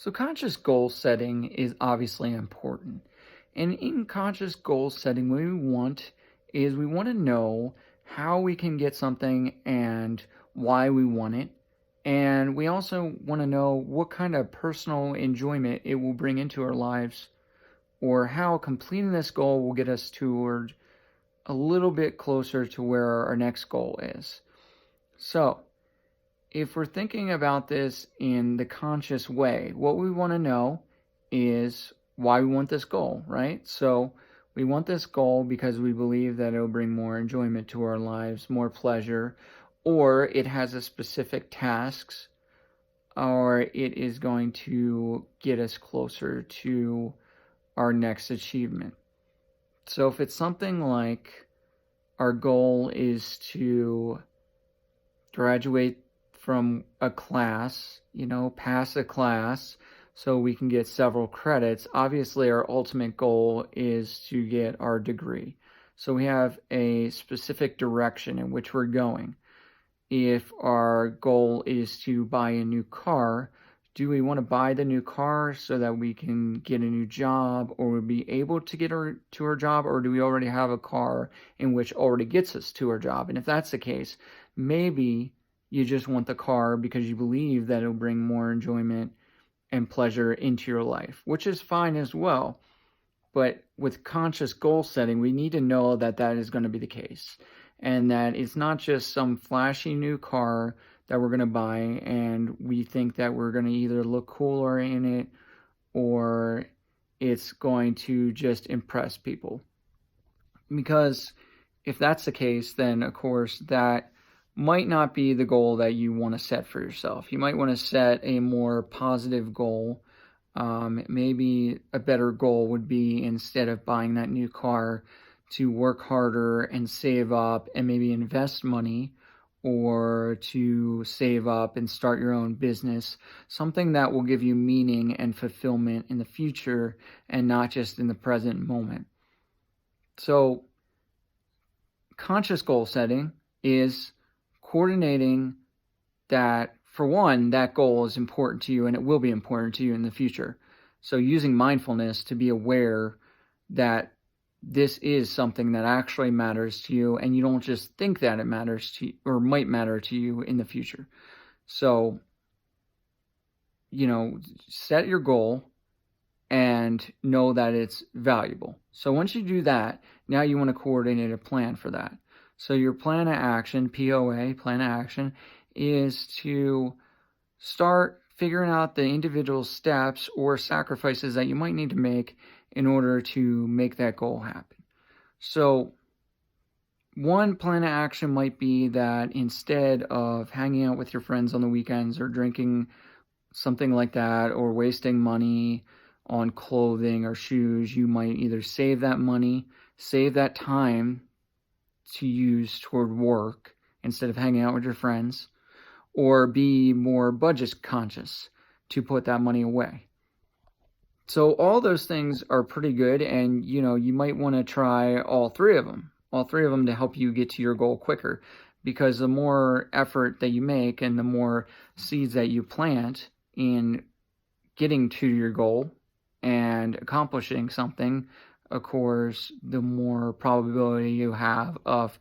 So conscious goal setting is obviously important. And in conscious goal setting, what we want to know how we can get something and why we want it. And we also want to know what kind of personal enjoyment it will bring into our lives, or how completing this goal will get us toward a little bit closer to where our next goal is. So, if we're thinking about this in the conscious way, what we want to know is why we want this goal, right? So we want this goal because we believe that it'll bring more enjoyment to our lives, more pleasure, or it has a specific tasks, or it is going to get us closer to our next achievement. So if it's something like our goal is to graduate from a class, pass a class so we can get several credits. Obviously, our ultimate goal is to get our degree. So we have a specific direction in which we're going. If our goal is to buy a new car, do we want to buy the new car so that we can get a new job, or we'll be able to get to our job, or do we already have a car in which already gets us to our job? And if that's the case, maybe you just want the car because you believe that it'll bring more enjoyment and pleasure into your life, which is fine as well. But with conscious goal setting, we need to know that that is going to be the case, and that it's not just some flashy new car that we're going to buy and we think that we're going to either look cooler in it or it's going to just impress people. Because if that's the case, then of course that might not be the goal that you want to set for yourself. You might want to set a more positive goal. Maybe a better goal would be, instead of buying that new car, to work harder and save up and maybe invest money, or to save up and start your own business, something that will give you meaning and fulfillment in the future and not just in the present moment. So conscious goal setting is coordinating that, for one, that goal is important to you and it will be important to you in the future. So using mindfulness to be aware that this is something that actually matters to you, and you don't just think that it matters to you or might matter to you in the future. So, set your goal and know that it's valuable. So once you do that, now you want to coordinate a plan for that. So your plan of action, POA, plan of action, is to start figuring out the individual steps or sacrifices that you might need to make in order to make that goal happen. So one plan of action might be that instead of hanging out with your friends on the weekends or drinking, something like that, or wasting money on clothing or shoes, you might either save that money, save that time to use toward work instead of hanging out with your friends, or be more budget conscious to put that money away. So all those things are pretty good, and you might want to try all three of them to help you get to your goal quicker, because the more effort that you make and the more seeds that you plant in getting to your goal and accomplishing something, of course, the more probability you have of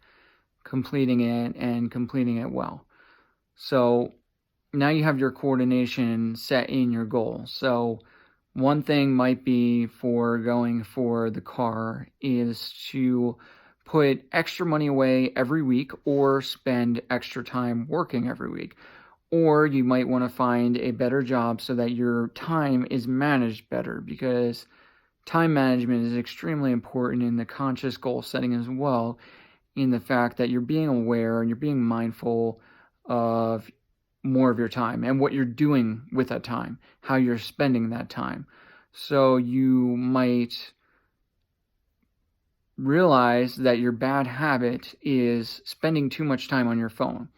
completing it and completing it well. So now you have your coordination set in your goal. So one thing might be, for going for the car, is to put extra money away every week or spend extra time working every week. Or you might want to find a better job so that your time is managed better, because time management is extremely important in the conscious goal setting as well, in the fact that you're being aware and you're being mindful of more of your time and what you're doing with that time, how you're spending that time. So you might realize that your bad habit is spending too much time on your phone,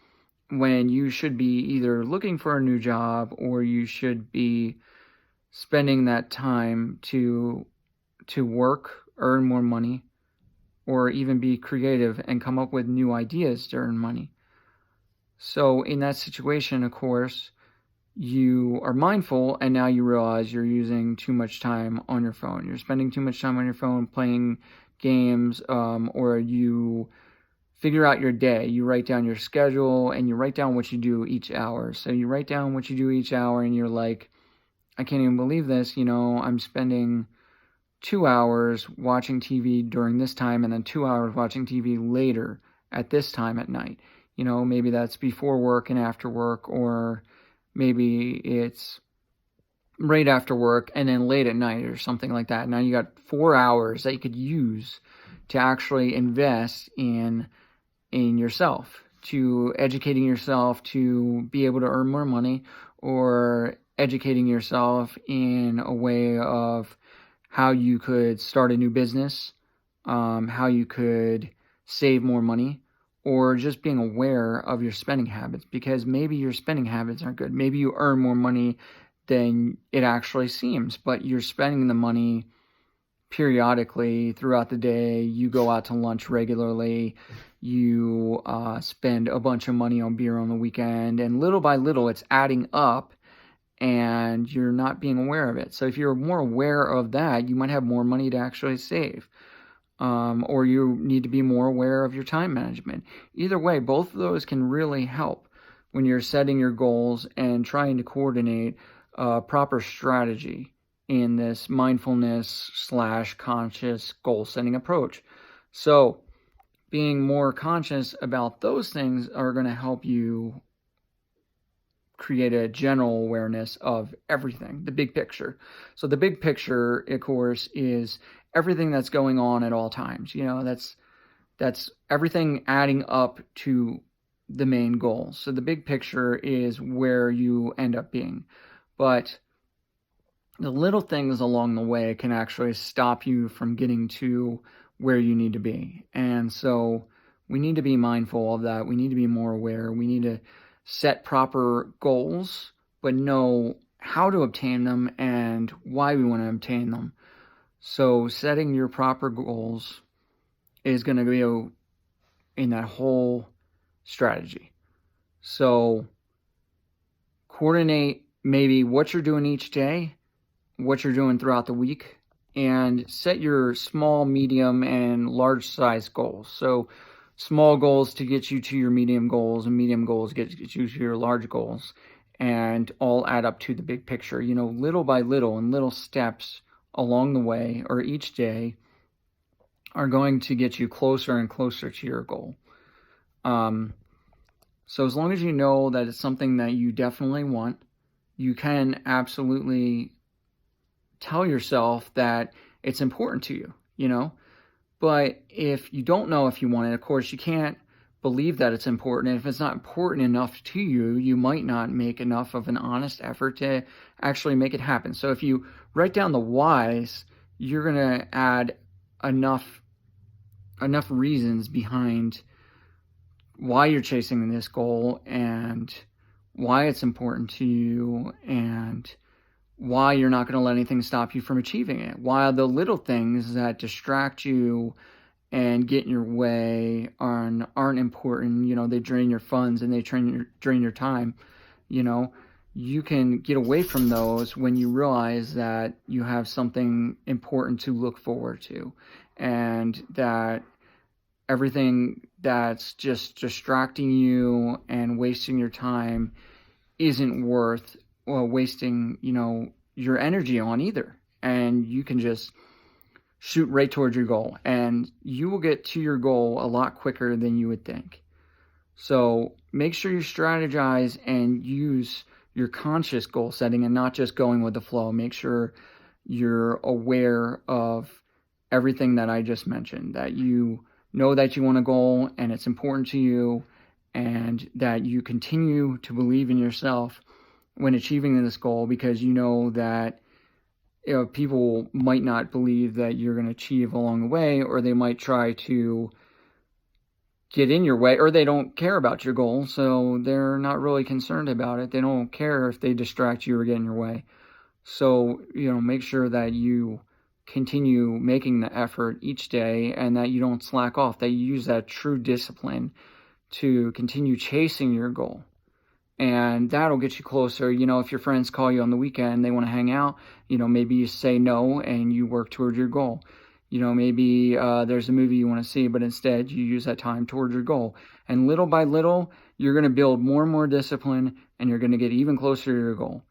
when you should be either looking for a new job, or you should be spending that time to work, earn more money, or even be creative and come up with new ideas to earn money. So in that situation, of course, you are mindful and now you realize you're using too much time on your phone. You're spending too much time on your phone playing games, or you figure out your day. You write down your schedule and you write down what you do each hour. So you write down what you do each hour and you're like, I can't even believe this. I'm spending 2 hours watching TV during this time and then 2 hours watching TV later at this time at night. Maybe that's before work and after work, or maybe it's right after work and then late at night or something like that. Now you got 4 hours that you could use to actually invest in yourself, to educating yourself to be able to earn more money, or educating yourself in a way of how you could start a new business, how you could save more money, or just being aware of your spending habits, because maybe your spending habits aren't good. Maybe you earn more money than it actually seems, but you're spending the money periodically throughout the day. You go out to lunch regularly, you spend a bunch of money on beer on the weekend, and little by little it's adding up and you're not being aware of it. So if you're more aware of that, you might have more money to actually save. Or you need to be more aware of your time management. Either way, both of those can really help when you're setting your goals and trying to coordinate a proper strategy in this mindfulness/conscious goal setting approach. So being more conscious about those things are going to help you create a general awareness of everything, the big picture. So the big picture, of course, is everything that's going on at all times. That's everything adding up to the main goal. So the big picture is where you end up being. But the little things along the way can actually stop you from getting to where you need to be. And so we need to be mindful of that. We need to be more aware. We need to set proper goals, but know how to obtain them and why we want to obtain them. So setting your proper goals is going to be in that whole strategy. So coordinate maybe what you're doing each day, what you're doing throughout the week, and set your small, medium, and large size goals. So small goals to get you to your medium goals, and medium goals get you to your large goals, and all add up to the big picture. Little by little, and little steps along the way or each day are going to get you closer and closer to your goal. So as long as you know that it's something that you definitely want, you can absolutely tell yourself that it's important to you, But if you don't know if you want it, of course, you can't believe that it's important. And if it's not important enough to you, you might not make enough of an honest effort to actually make it happen. So if you write down the whys, you're going to add enough reasons behind why you're chasing this goal and why it's important to you and why you're not going to let anything stop you from achieving it. Why the little things that distract you and get in your way aren't important. They drain your funds and they drain your time. You can get away from those when you realize that you have something important to look forward to, and that everything that's just distracting you and wasting your time isn't worth wasting, your energy on either. And you can just shoot right towards your goal, and you will get to your goal a lot quicker than you would think. So make sure you strategize and use your conscious goal setting and not just going with the flow. Make sure you're aware of everything that I just mentioned, that you know that you want a goal and it's important to you, and that you continue to believe in yourself when achieving this goal, because you know that people might not believe that you're going to achieve along the way, or they might try to get in your way, or they don't care about your goal, so they're not really concerned about it. They don't care if they distract you or get in your way. So, make sure that you continue making the effort each day and that you don't slack off, that you use that true discipline to continue chasing your goal. and that'll get you closer. You know, if your friends call you on the weekend, they want to hang out, you know, maybe you say no and you work towards your goal. You know, maybe there's a movie you want to see, but instead you use that time towards your goal. And little by little, you're going to build more and more discipline, and you're going to get even closer to your goal.